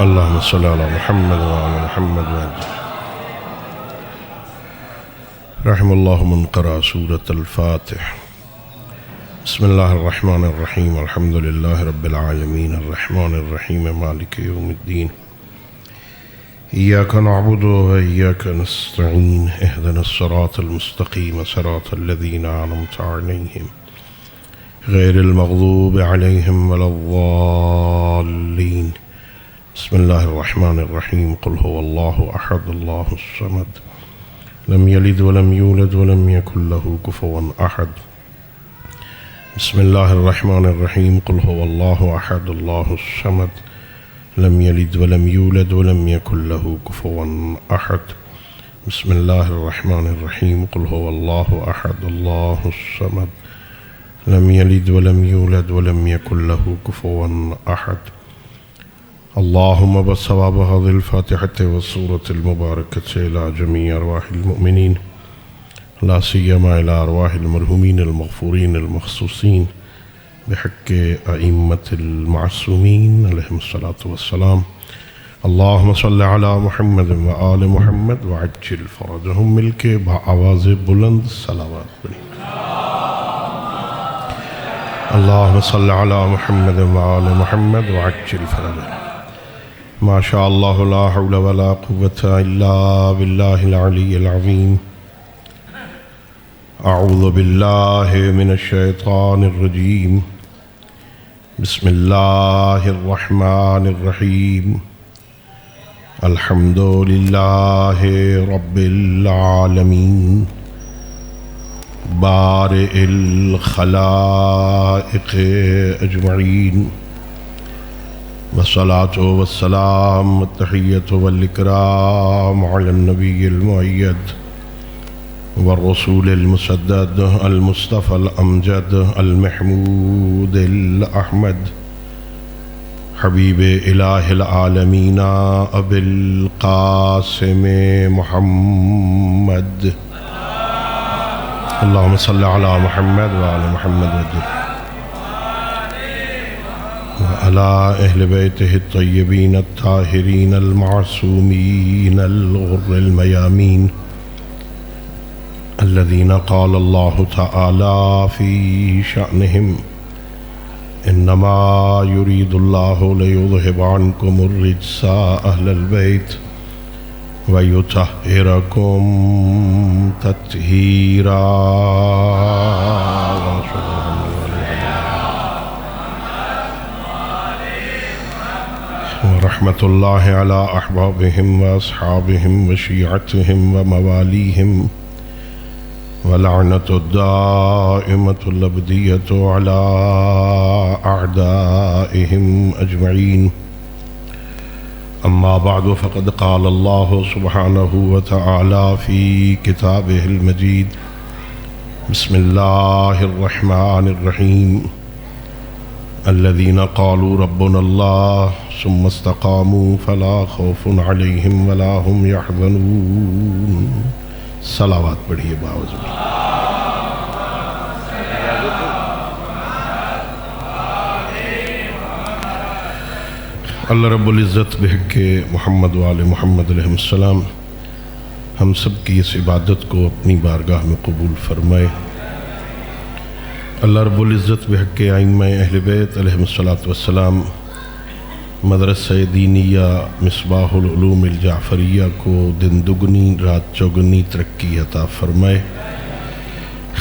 اللهم صل على محمد وعلى محمد رحم الله من قرأ سورة الفاتح. بسم الله الرحمن الرحيم. الحمد لله رب العالمين الرحمن الرحيم مالك يوم الدين. إياك نعبد وإياك نستعين. اهدنا الصراط المستقيم صراط الذين أنعمت عليهم غير المغضوب عليهم ولا الضالين. بسم الله الرحمن الرحيم. قل هو الله أحد الله الصمد لم يلد ولم يولد ولم يكن له كفوا أحد. بسم الله الرحمن الرحيم. قل هو الله أحد الله الصمد لم يلد ولم يولد ولم يكن له كفوا أحد. بسم الله الرحمن الرحيم. قل هو الله أحد الله الصمد لم يلد ولم يولد ولم يكن له كفوا أحد. اللهم بثواب هذه الفاتحة والسورة المباركة إلى جميع أرواح المؤمنين لا سيما إلى أرواح المرحومين المغفورين المخصوصين بحق أئمة المعصومين عليهم الصلاة والسلام. اللهم صل على محمد وآل محمد وعجل فرجهم مل کے بآواز بلند صلوات پڑھی. اللهم صل على محمد وآل محمد وعجل فرجهم. ما شاء الله لا حول ولا قوة إلا بالله العلي العظيم. أعوذ بالله من الشيطان الرجيم. بسم الله الرحمن الرحيم. الحمد لله رب العالمين بارئ الخلائق أجمعين والصلاة والسلام والتحية والإكرام على النبي المؤيد والرسول المسدد المصطفى الأمجد المحمود الأحمد حبيب إله العالمين أبي القاسم محمد. اللهم صل على محمد وعلى محمد وعلى أهل بيته الطيبين الطاهرين المعصومين الغر الميامين الذين قال الله تعالى في شأنهم إنما يريد الله ليذهب عنكم الرجس أهل البيت ويطهركم تطهيرا. ورحمة الله على أحبابهم وأصحابهم وشيعتهم ومواليهم ولعنة الدائمة الأبدية على أعدائهم أجمعين. أما بعد فقد قال الله سبحانه وتعالى في كتابه المجيد. بسم الله الرحمن الرحيم. الذين قالوا ربنا الله ثم استقاموا فلا خوف عليهم ولا هم يحزنون. صلوات پڑھیے باوز میں. اللہ رب العزت بحق محمد وآل محمد علیہ السلام ہم سب کی اس عبادت کو اپنی بارگاہ میں قبول فرمائے. اللہ رب العزت بحق ائمہ اہل بیت علیہ السلام مدرسہ دینیہ مصباح العلوم الجعفریہ کو دن دگنی رات چوگنی ترقی عطا فرمائے.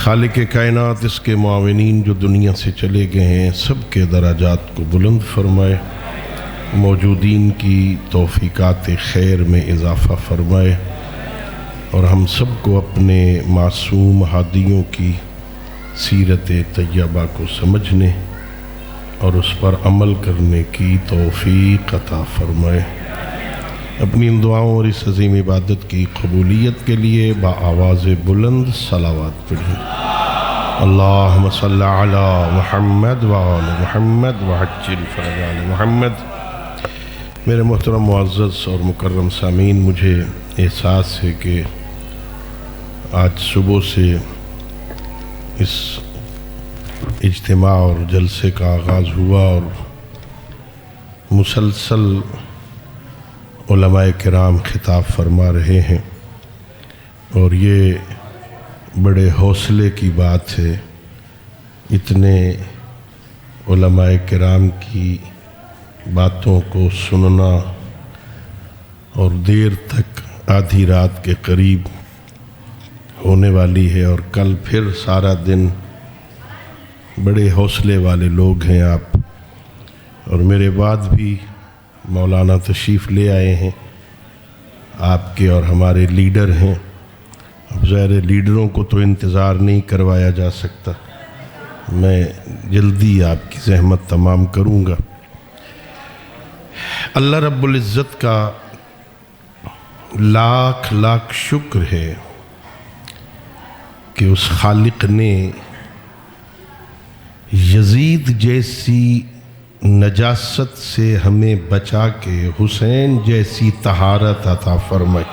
خالق کائنات اس کے معاونین جو دنیا سے چلے گئے ہیں سب کے درجات کو بلند فرمائے. موجودین کی توفیقات خیر میں اضافہ فرمائے اور ہم سب کو اپنے معصوم ہادیوں کی سیرت طیبہ کو سمجھنے اور اس پر عمل کرنے کی توفیق عطا فرمائے. اپنی ان دعاؤں اور اس عظیم عبادت کی قبولیت کے لیے بآواز بلند صلوات پڑھیں. اللہم صل علی محمد وآل محمد وعجل فرج آل محمد. میرے محترم معزز اور مکرم سامعین، مجھے احساس ہے کہ آج صبح سے اس اجتماع اور جلسے کا آغاز ہوا اور مسلسل علماء کرام خطاب فرما رہے ہیں، اور یہ بڑے حوصلے کی بات ہے اتنے علماء کرام کی باتوں کو سننا، اور دیر تک آدھی رات کے قریب ہونے والی ہے، اور کل پھر سارا دن بڑے حوصلے والے لوگ ہیں آپ، اور میرے بعد بھی مولانا تشریف لے آئے ہیں آپ کے، اور ہمارے لیڈر ہیں۔ اب ظاہر لیڈروں کو تو انتظار نہیں کروایا جا سکتا، میں جلدی آپ کی زحمت تمام کروں گا۔ اللہ رب العزت کا لاکھ لاکھ شکر ہے کہ اس خالق نے یزید جیسی نجاست سے ہمیں بچا کے حسین جیسی طہارت عطا فرمائی۔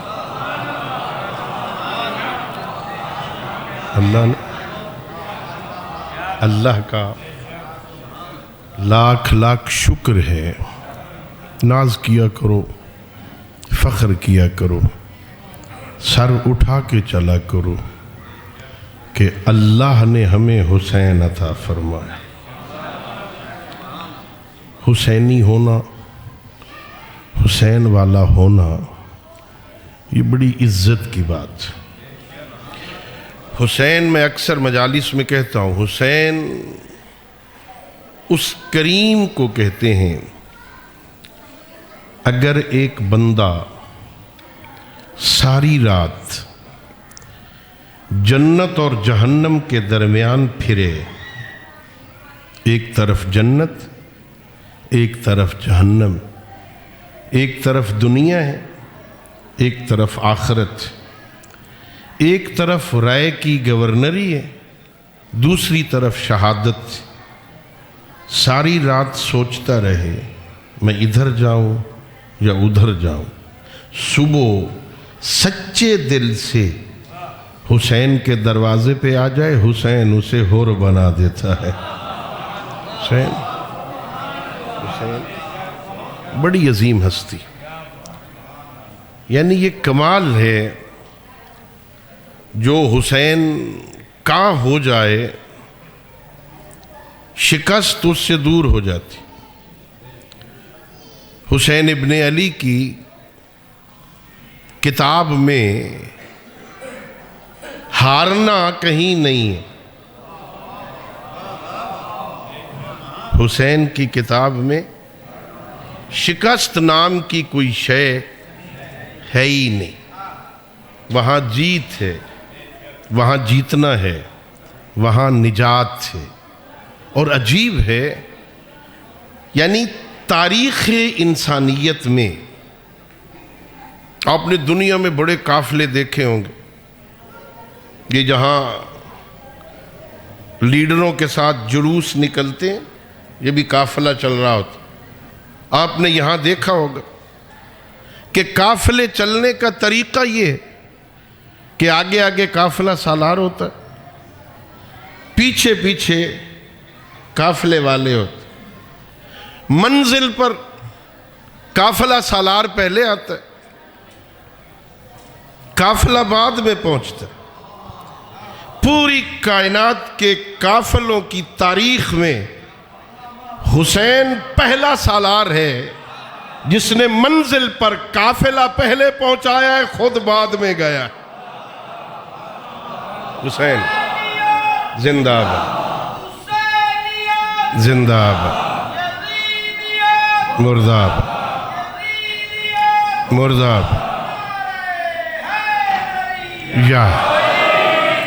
اللہ کا لاکھ لاکھ شکر ہے۔ ناز کیا کرو، فخر کیا کرو، سر اٹھا کے چلا کرو کہ اللہ نے ہمیں حسین عطا فرمایا۔ حسینی ہونا، حسین والا ہونا، یہ بڑی عزت کی بات۔ حسین میں اکثر مجالس میں کہتا ہوں، حسین اس کریم کو کہتے ہیں اگر ایک بندہ ساری رات جنت اور جہنم کے درمیان پھرے، ایک طرف جنت ایک طرف جہنم، ایک طرف دنیا ہے ایک طرف آخرت، ایک طرف رائے کی گورنری ہے دوسری طرف شہادت، ساری رات سوچتا رہے میں ادھر جاؤں یا ادھر جاؤں، صبح سچے دل سے حسین کے دروازے پہ آ جائے، حسین اسے حور بنا دیتا ہے۔ حسین بڑی عظیم ہستی، یعنی یہ کمال ہے جو حسین کا ہو جائے شکست اس سے دور ہو جاتی۔ حسین ابن علی کی کتاب میں ہارنا کہیں نہیں ہے، حسین کی کتاب میں شکست نام کی کوئی شے ہے ہی نہیں، وہاں جیت ہے، وہاں جیتنا ہے، وہاں نجات ہے۔ اور عجیب ہے، یعنی تاریخ انسانیت میں آپ نے دنیا میں بڑے قافلے دیکھے ہوں گے، یہ جہاں لیڈروں کے ساتھ جلوس نکلتے ہیں یہ بھی قافلہ چل رہا ہوتا۔ آپ نے یہاں دیکھا ہوگا کہ قافلے چلنے کا طریقہ یہ ہے کہ آگے آگے قافلہ سالار ہوتا ہے، پیچھے پیچھے قافلے والے ہوتے، منزل پر قافلہ سالار پہلے آتا ہے، قافلہ بعد میں پہنچتا ہے۔ پوری کائنات کے قافلوں کی تاریخ میں حسین پہلا سالار ہے جس نے منزل پر قافلہ پہلے پہنچایا ہے، خود بعد میں گیا۔ حسین زندہ باد، زندہ باد، مردہ باد، مردہ باد۔ یا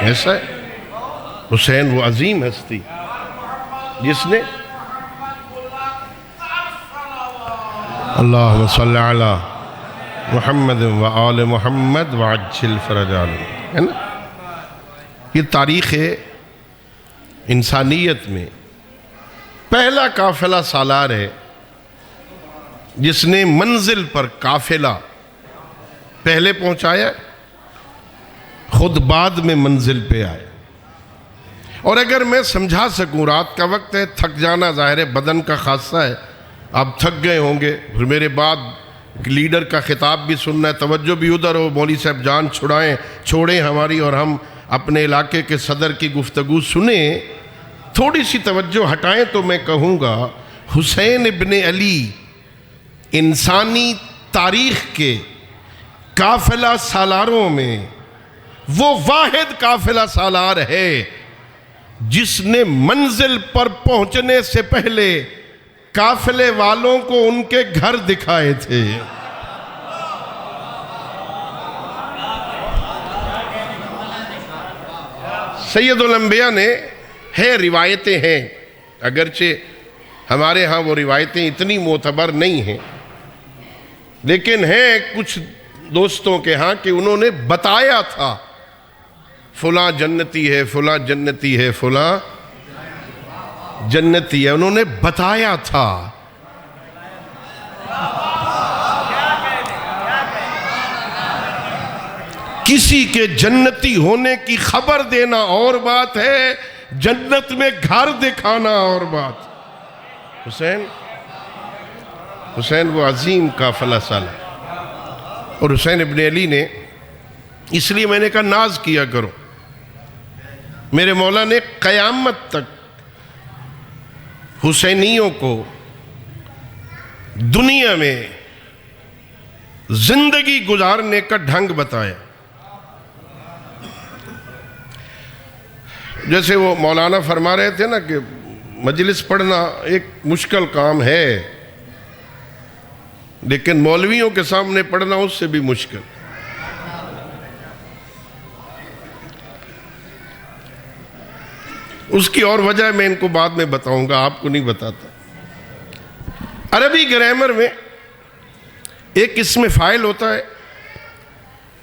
ایسا ہے حسین وہ عظیم ہستی جس نے اللہم صلی علی محمد و آل محمد وعجل فرجانہ، ہے نا؟ یہ تاریخ انسانیت میں پہلا قافلہ سالار ہے جس نے منزل پر قافلہ پہلے پہنچایا، خود بعد میں منزل پہ آئے۔ اور اگر میں سمجھا سکوں، رات کا وقت ہے، تھک جانا ظاہر ہے بدن کا خاصہ ہے، آپ تھک گئے ہوں گے، پھر میرے بعد لیڈر کا خطاب بھی سننا ہے، توجہ بھی ادھر ہو، مولوی صاحب جان چھوڑیں ہماری اور ہم اپنے علاقے کے صدر کی گفتگو سنیں، تھوڑی سی توجہ ہٹائیں تو میں کہوں گا حسین ابن علی انسانی تاریخ کے قافلہ سالاروں میں وہ واحد قافلہ سالار ہے جس نے منزل پر پہنچنے سے پہلے قافلے والوں کو ان کے گھر دکھائے تھے۔ سید الانبیاء نے روایتیں ہیں، اگرچہ ہمارے ہاں وہ روایتیں اتنی معتبر نہیں ہیں، لیکن ہیں کچھ دوستوں کے ہاں کہ انہوں نے بتایا تھا فلاں جنتی ہے، فلاں جنتی ہے، فلاں جنتی ہے، انہوں نے بتایا تھا۔ کسی کے جنتی ہونے کی خبر دینا اور بات ہے، جنت میں گھر دکھانا اور بات۔ حسین وہ عظیم قافلہ سالار، اور حسین ابن علی نے، اس لیے میں نے کہا ناز کیا کرو، میرے مولا نے قیامت تک حسینیوں کو دنیا میں زندگی گزارنے کا ڈھنگ بتایا۔ جیسے وہ مولانا فرما رہے تھے نا کہ مجلس پڑھنا ایک مشکل کام ہے، لیکن مولویوں کے سامنے پڑھنا اس سے بھی مشکل۔ اس کی اور وجہ میں ان کو بعد میں بتاؤں گا، آپ کو نہیں بتاتا۔ عربی گرامر میں ایک اسم فاعل ہوتا ہے،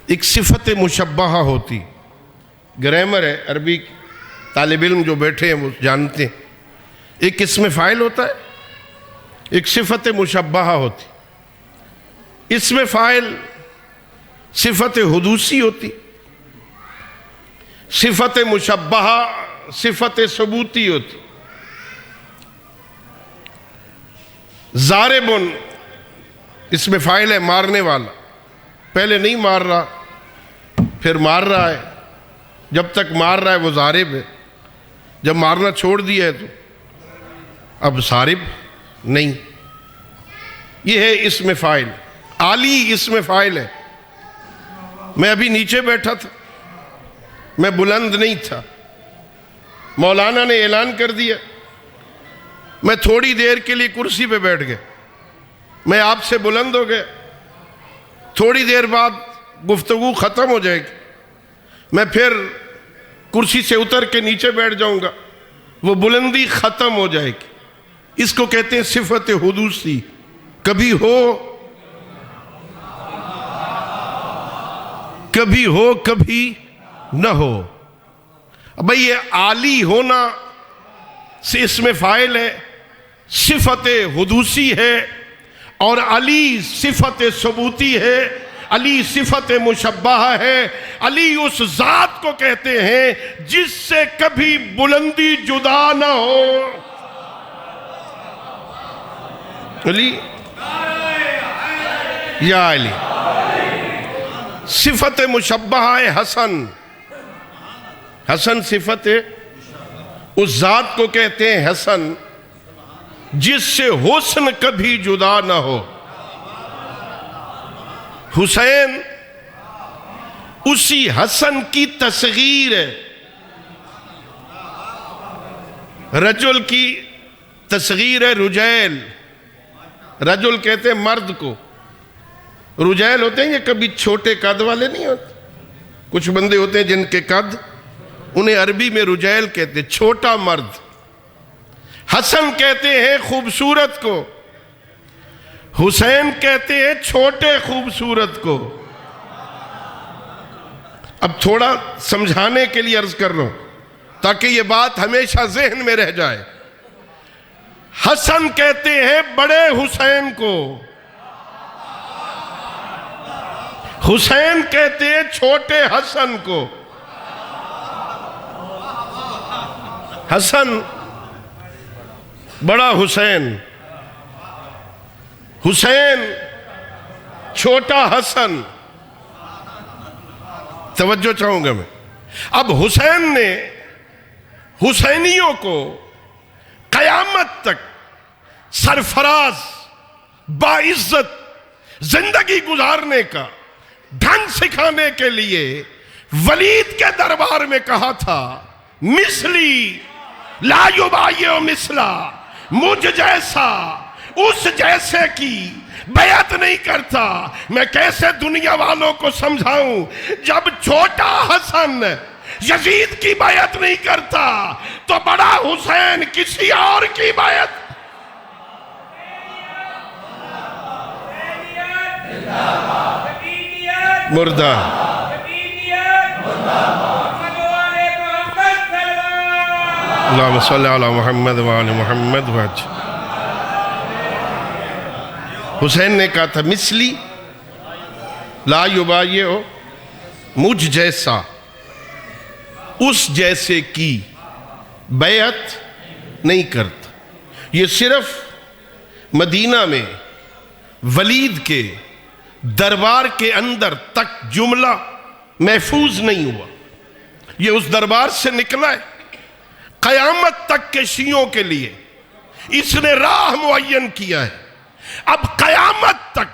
ایک صفت مشبہہ ہوتی، گرامر ہے عربی، طالب علم جو بیٹھے ہیں وہ جانتے ہیں، ایک اسم فاعل ہوتا ہے، ایک صفت مشبہہ ہوتی۔ اسم فاعل صفت حدوثی ہوتی، صفت مشبہہ صفت ثبوتی ہوتی۔ ضاربن اسم فاعل ہے، مارنے والا، پہلے نہیں مار رہا پھر مار رہا ہے، جب تک مار رہا ہے وہ ضارب ہے، جب مارنا چھوڑ دیا ہے تو اب ضارب نہیں۔ یہ ہے اسم فاعل۔ عالی اسم فاعل ہے، میں ابھی نیچے بیٹھا تھا، میں بلند نہیں تھا، مولانا نے اعلان کر دیا، میں تھوڑی دیر کے لیے کرسی پہ بیٹھ گیا، میں آپ سے بلند ہو گیا، تھوڑی دیر بعد گفتگو ختم ہو جائے گی، میں پھر کرسی سے اتر کے نیچے بیٹھ جاؤں گا، وہ بلندی ختم ہو جائے گی۔ اس کو کہتے ہیں صفت حدوثی، کبھی ہو کبھی نہ ہو۔ بھئی یہ عالی ہونا سے اسم فاعل ہے، صفت حدوثی ہے، اور علی صفت ثبوتی ہے، علی صفت مشبہہ ہے۔ علی اس ذات کو کہتے ہیں جس سے کبھی بلندی جدا نہ ہو۔ علی یا علی۔ صفت مشبہہ ہے حسن، حسن صفت ہے، اس ذات کو کہتے ہیں حسن جس سے حسن کبھی جدا نہ ہو۔ حسین اسی حسن کی تصغیر ہے، رجل کی تصغیر ہے رجیل، رجل کہتے ہیں مرد کو، رجیل ہوتے ہیں یہ کبھی چھوٹے قد والے نہیں ہوتے، کچھ بندے ہوتے ہیں جن کے قد، انہیں عربی میں رجیل کہتے ہیں، چھوٹا مرد۔ حسن کہتے ہیں خوبصورت کو، حسین کہتے ہیں چھوٹے خوبصورت کو۔ اب تھوڑا سمجھانے کے لیے عرض کر رہا ہوں تاکہ یہ بات ہمیشہ ذہن میں رہ جائے۔ حسن کہتے ہیں بڑے حسین کو، حسین کہتے ہیں چھوٹے حسن کو۔ حسن بڑا حسین، حسین چھوٹا حسن. توجہ چاہوں گا میں. اب حسین نے حسینیوں کو قیامت تک سرفراز باعزت زندگی گزارنے کا ڈھنگ سکھانے کے لیے ولید کے دربار میں کہا تھا مثلی لا یبایع مثلا، مجھ جیسا اس جیسے کی بیعت نہیں کرتا. میں کیسے دنیا والوں کو سمجھاؤں جب چھوٹا حسن یزید کی بیعت نہیں کرتا تو بڑا حسین کسی اور کی بیعت. مردہ اللہم صلی علی محمد وآل محمد وآج. حسین نے کہا تھا مثلی لا یبایع، مجھ جیسا اس جیسے کی بیعت نہیں کرتا. یہ صرف مدینہ میں ولید کے دربار کے اندر تک جملہ محفوظ نہیں ہوا، یہ اس دربار سے نکلا ہے. قیامت تک کے شیعوں کے لیے اس نے راہ معین کیا ہے. اب قیامت تک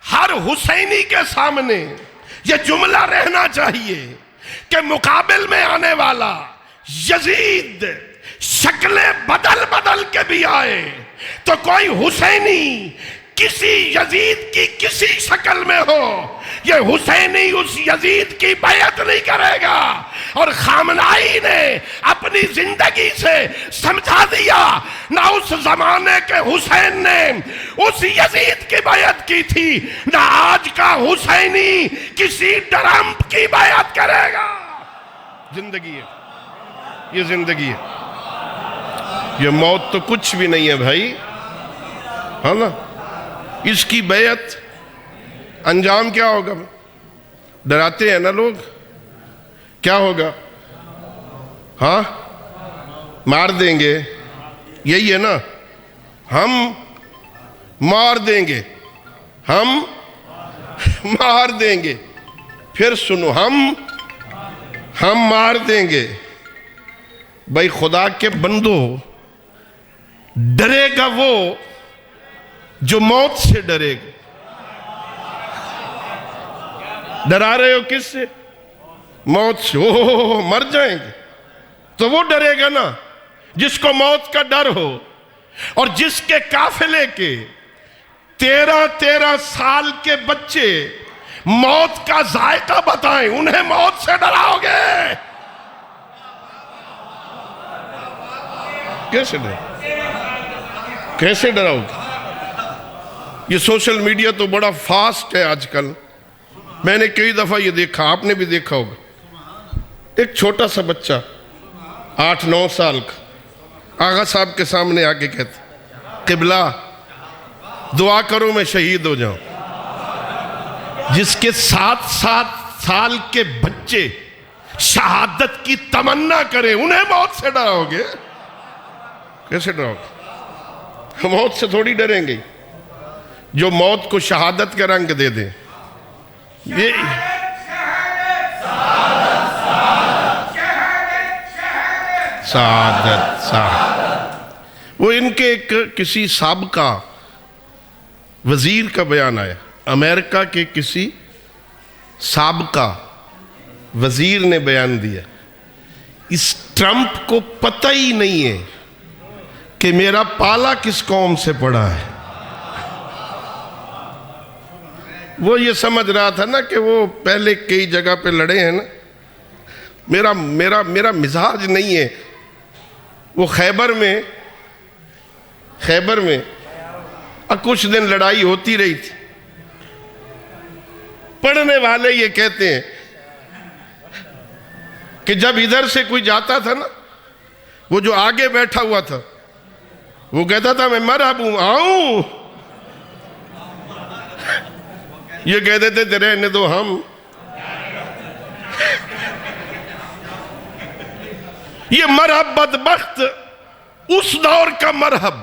ہر حسینی کے سامنے یہ جملہ رہنا چاہیے کہ مقابل میں آنے والا یزید شکلیں بدل بدل کے بھی آئے تو کوئی حسینی کسی یزید کی کسی شکل میں ہو، یہ حسینی اس یزید کی بیعت نہیں کرے گا. اور خامنائی نے اپنی زندگی سے سمجھا دیا نہ اس زمانے کے حسین نے اس یزید کی بیعت کی تھی، نہ آج کا حسینی کسی ٹرمپ کی بیعت کرے گا. زندگی ہے، یہ زندگی ہے، یہ موت تو کچھ بھی نہیں ہے بھائی، ہاں نا. اس کی بیعت انجام کیا ہوگا؟ ڈراتے ہیں نا لوگ، کیا ہوگا؟ ہاں مار دیں گے، یہی ہے نا، ہم مار دیں گے، ہم مار دیں گے. پھر سنو، ہم مار دیں گے. بھائی خدا کے بندو، ڈرے گا وہ جو موت سے ڈرے گا. ڈرا رہے ہو کس سے؟ موت سے. مر جائیں گے تو وہ ڈرے گا نا جس کو موت کا ڈر ہو. اور جس کے قافلے کے 13 سال کے بچے موت کا ذائقہ بتائیں، انہیں موت سے ڈراؤ گے؟ کیسے ڈراؤ گے؟ یہ سوشل میڈیا تو بڑا فاسٹ ہے آج کل. میں نے کئی دفعہ یہ دیکھا، آپ نے بھی دیکھا ہوگا، ایک چھوٹا سا بچہ 8-9 سال کا آغا صاحب کے سامنے آگے کہتا قبلہ دعا کرو میں شہید ہو جاؤں. جس کے 7 سال کے بچے شہادت کی تمنا کریں، انہیں موت سے ڈراؤ گے؟ کیسے ڈراؤ گے؟ موت سے تھوڑی ڈریں گے. جو موت کو شہادت کا رنگ دے دیں، یہ سعادت. وہ ان کے کسی سابقہ وزیر کا بیان آیا، امریکہ کے کسی سابقہ وزیر نے بیان دیا، اس ٹرمپ کو پتہ ہی نہیں ہے کہ میرا پالا کس قوم سے پڑا ہے. وہ یہ سمجھ رہا تھا نا کہ وہ پہلے کئی جگہ پہ لڑے ہیں نا، میرا مزاج نہیں ہے. وہ خیبر میں کچھ دن لڑائی ہوتی رہی تھی. پڑھنے والے یہ کہتے ہیں کہ جب ادھر سے کوئی جاتا تھا نا، وہ جو آگے بیٹھا ہوا تھا وہ کہتا تھا میں مرحبا آؤں، یہ کہتے تھے رہنے دو ہم. یہ مرہب بدبخت اس دور کا مرہب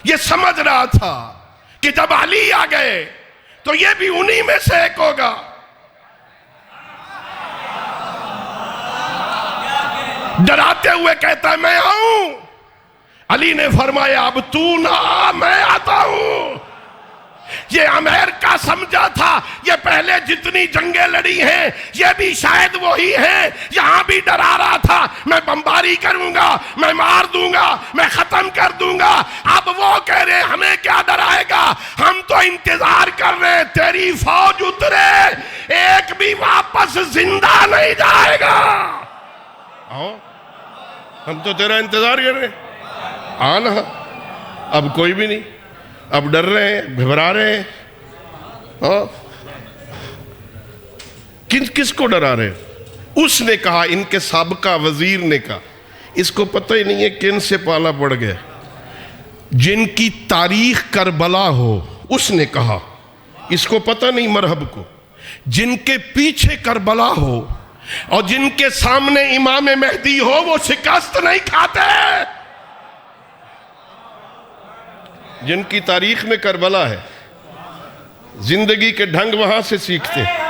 یہ سمجھ رہا تھا کہ جب علی آ گئے تو یہ بھی انہی میں سے ایک ہوگا. ڈراتے ہوئے کہتا ہے میں آؤں. علی نے فرمایا اب تو نہ آ، میں آتا ہوں. یہ امریکہ سمجھا تھا یہ پہلے جتنی جنگیں لڑی ہیں یہ بھی شاید وہی ہیں. یہاں بھی ڈرا رہا تھا میں بمباری کروں گا، میں مار دوں گا، میں ختم کر دوں گا. اب وہ کہہ رہے ہمیں کیا ڈرائے گا، ہم تو انتظار کر رہے تیری فوج اترے، ایک بھی واپس زندہ نہیں جائے گا. ہم تو تیرا انتظار کر رہے ہیں، آنا. اب کوئی بھی نہیں، اب ڈر رہے ہیں، گھبرا رہے ہیں. کس کو ڈرا رہے ہیں؟ اس نے کہا، ان کے سابقہ وزیر نے کہا، اس کو پتہ ہی نہیں ہے کن سے پالا پڑ گیا. جن کی تاریخ کربلا ہو، اس نے کہا اس کو پتہ نہیں مرہب کو، جن کے پیچھے کربلا ہو اور جن کے سامنے امام مہدی ہو وہ شکست نہیں کھاتے. جن کی تاریخ میں کربلا ہے، زندگی کے ڈھنگ وہاں سے سیکھتے ہیں.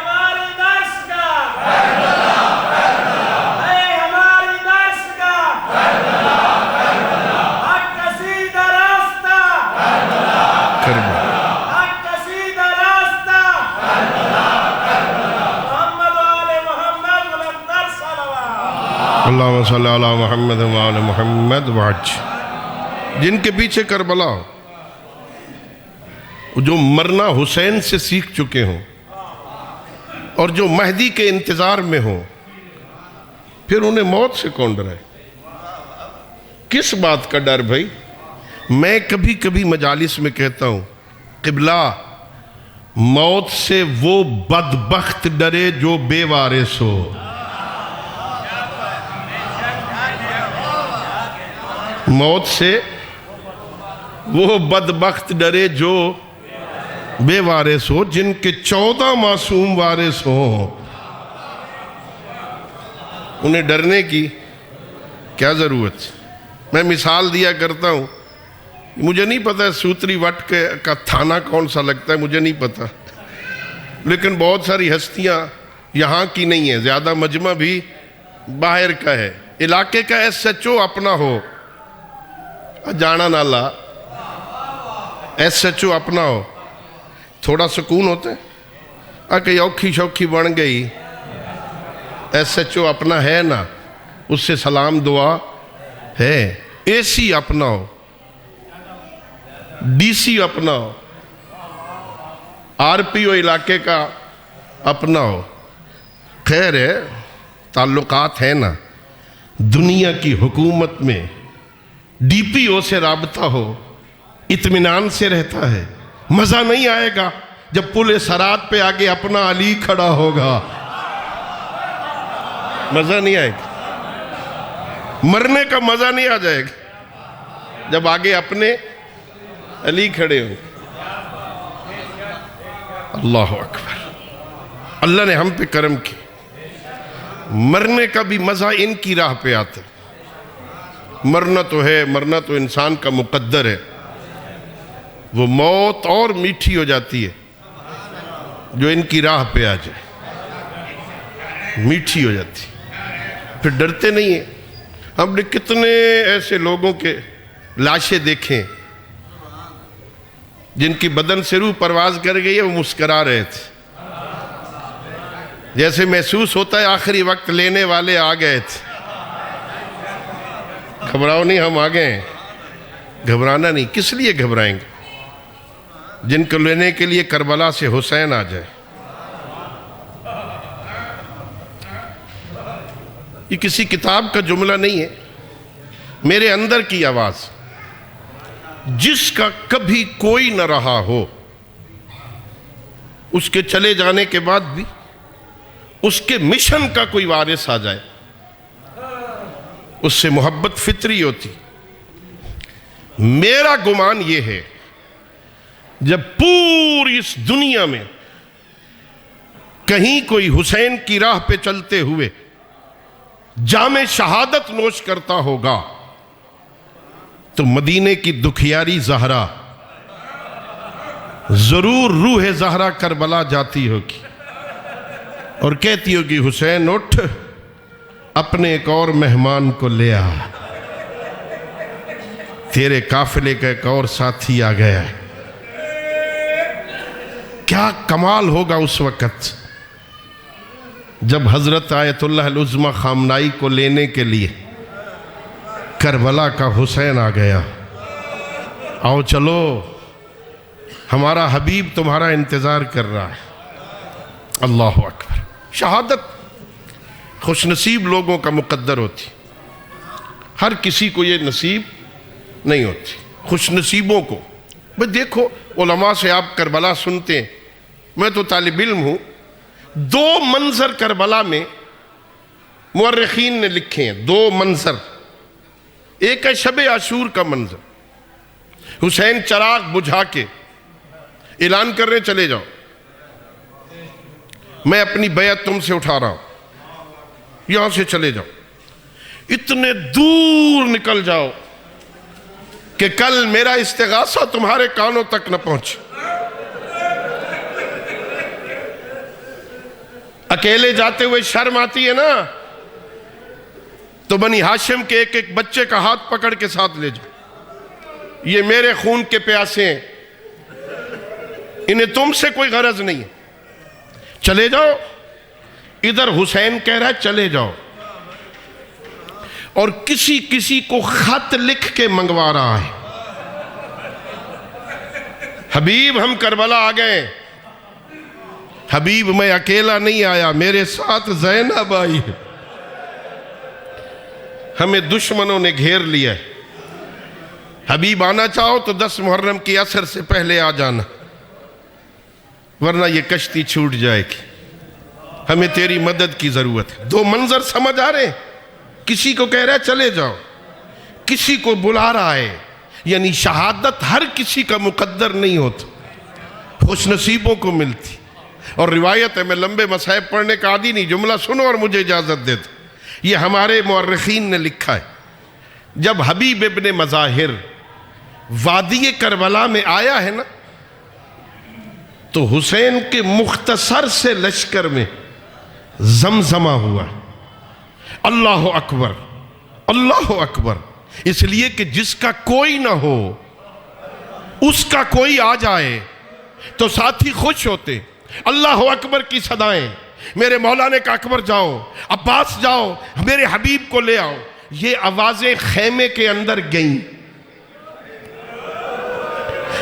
اللہم صلی علی محمد وعلی محمد وعج. جن کے پیچھے کربلا ہو، جو مرنا حسین سے سیکھ چکے ہوں اور جو مہدی کے انتظار میں ہوں، پھر انہیں موت سے کون ڈرائے؟ کس بات کا ڈر بھائی؟ میں کبھی کبھی مجالس میں کہتا ہوں قبلہ موت سے وہ بدبخت ڈرے جو بے وارث ہو. موت سے وہ بدبخت ڈرے جو بے وارث ہو، جن کے 14 معصوم وارث ہوں. انہیں ڈرنے کی کیا ضرورت؟ میں مثال دیا کرتا ہوں، مجھے نہیں پتا سوتری وٹ کا تھانہ کون سا لگتا ہے، مجھے نہیں پتا، لیکن بہت ساری ہستیاں یہاں کی نہیں ہیں، زیادہ مجمع بھی باہر کا ہے. علاقے کا ایس ایچ او اپنا ہو، جانا نالا ایس ایچ او اپنا ہو، تھوڑا سکون ہوتا ہے. کہ اوکھی شوکھی بن گئی، ایس ایچ او اپنا ہے نا، اس سے سلام دعا ہے. اے سی اپنا ہو، ڈی سی اپنا ہو، آر پی او علاقے کا اپنا ہو. خیر ہے، تعلقات ہیں نا. دنیا کی حکومت میں ڈی پی او سے رابطہ ہو، اطمینان سے رہتا ہے. مزہ نہیں آئے گا جب پل صراط پہ آگے اپنا علی کھڑا ہوگا، مزہ نہیں آئے گا. مرنے کا مزہ نہیں آ جائے گا جب آگے اپنے علی کھڑے ہوں. اللہ اکبر. اللہ نے ہم پہ کرم کی. مرنے کا بھی مزہ ان کی راہ پہ آتا ہے. مرنا تو ہے، مرنا تو انسان کا مقدر ہے. وہ موت اور میٹھی ہو جاتی ہے جو ان کی راہ پہ آ جائے، میٹھی ہو جاتی. پھر ڈرتے نہیں ہیں. ہم نے کتنے ایسے لوگوں کے لاشیں دیکھیں جن کی بدن سے روح پرواز کر گئی ہے، وہ مسکرا رہے تھے، جیسے محسوس ہوتا ہے آخری وقت لینے والے آ گئے تھے. گھبراؤ نہیں، ہم آ گئے ہیں. گھبرانا نہیں. کس لیے گھبرائیں گے؟ جن کو لینے کے لیے کربلا سے حسین آ جائے. یہ کسی کتاب کا جملہ نہیں ہے، میرے اندر کی آواز. جس کا کبھی کوئی نہ رہا ہو، اس کے چلے جانے کے بعد بھی اس کے مشن کا کوئی وارث آ جائے، اس سے محبت فطری ہوتی. میرا گمان یہ ہے جب پوری اس دنیا میں کہیں کوئی حسین کی راہ پہ چلتے ہوئے جام شہادت نوش کرتا ہوگا تو مدینے کی دکھیاری زہرا ضرور روح زہرا کربلا جاتی ہوگی اور کہتی ہوگی حسین اٹھ اپنے ایک اور مہمان کو لے آ، تیرے قافلے کا ایک اور ساتھی آ گیا ہے۔ کیا کمال ہوگا اس وقت جب حضرت آیت اللہ العظمی خامنائی کو لینے کے لیے کربلا کا حسین آ گیا۔ آؤ چلو، ہمارا حبیب تمہارا انتظار کر رہا ہے۔ اللہ اکبر۔ شہادت خوش نصیب لوگوں کا مقدر ہوتی، ہر کسی کو یہ نصیب نہیں ہوتی، خوش نصیبوں کو۔ بھئی دیکھو، علماء سے آپ کربلا سنتے ہیں، میں تو طالب علم ہوں، دو منظر کربلا میں مورخین نے لکھے ہیں، دو منظر۔ ایک ہے شب عاشور کا منظر، حسین چراغ بجھا کے اعلان کر رہے چلے جاؤ، میں اپنی بیعت تم سے اٹھا رہا ہوں، یہاں سے چلے جاؤ، اتنے دور نکل جاؤ کہ کل میرا استغاثہ تمہارے کانوں تک نہ پہنچے۔ اکیلے جاتے ہوئے شرم آتی ہے نا، تو بنی ہاشم کے ایک ایک بچے کا ہاتھ پکڑ کے ساتھ لے جاؤ، یہ میرے خون کے پیاسے ہیں، انہیں تم سے کوئی غرض نہیں ہے، چلے جاؤ۔ ادھر حسین کہہ رہا ہے چلے جاؤ، اور کسی کسی کو خط لکھ کے منگوا رہا ہے، حبیب ہم کربلا آ گئے، حبیب میں اکیلا نہیں آیا، میرے ساتھ زینب آئی ہے، ہمیں دشمنوں نے گھیر لیا ہے، حبیب آنا چاہو تو 10 محرم کی عصر سے پہلے آ جانا، ورنہ یہ کشتی چھوٹ جائے گی، ہمیں تیری مدد کی ضرورت ہے۔ دو منظر سمجھ آ رہے ہیں، کسی کو کہہ رہا ہے چلے جاؤ، کسی کو بلا رہا ہے، یعنی شہادت ہر کسی کا مقدر نہیں ہوتا، خوش نصیبوں کو ملتی۔ اور روایت ہے، میں لمبے مصائب پڑھنے کا عادی نہیں، جملہ سنو اور مجھے اجازت دے دو، یہ ہمارے مورخین نے لکھا ہے، جب حبیب ابن مظاہر وادی کربلا میں آیا ہے نا، تو حسین کے مختصر سے لشکر میں زمزمہ ہوا، اللہ اکبر اللہ اکبر، اس لیے کہ جس کا کوئی نہ ہو اس کا کوئی آ جائے تو ساتھی خوش ہوتے۔ اللہ اکبر کی صدائیں، میرے مولا نے کہا اکبر جاؤ، عباس جاؤ، میرے حبیب کو لے آؤ، یہ آوازیں خیمے کے اندر گئیں۔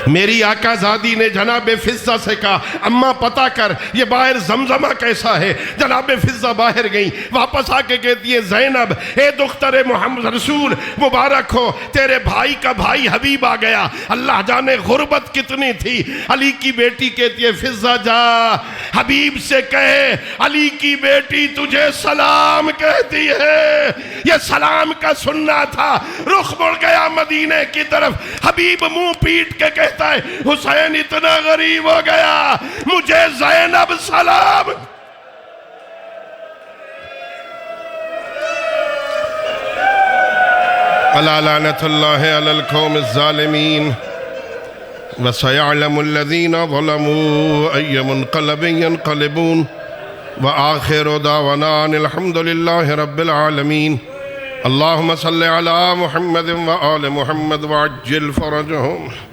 میری آقا زادی نے جناب فضہ سے کہا اماں پتہ کر یہ باہر زمزمہ کیسا ہے، جناب فضہ باہر گئیں، واپس آ کے کہتی ہے زینب اے دختر محمد رسول مبارک ہو، تیرے بھائی کا بھائی حبیب آ گیا، اللہ جانے غربت کتنی تھی۔ علی کی بیٹی کہتی ہے فضہ جا حبیب سے کہے علی کی بیٹی تجھے سلام کہتی ہے، یہ سلام کا سننا تھا۔ رخ مڑ گیا مدینے کی طرف، حبیب منہ پیٹ کے کہتا ہے حسین اتنا غریب ہو گیا، مجھے زینب سلام۔ الا لعنت اللہ علی القوم الظالمین وسيعلم الذين ظلموا أي منقلب ينقلبون وآخر دعوانا أن الحمد لله رب العالمين اللهم صل على محمد وآل محمد وعجل فرجهم۔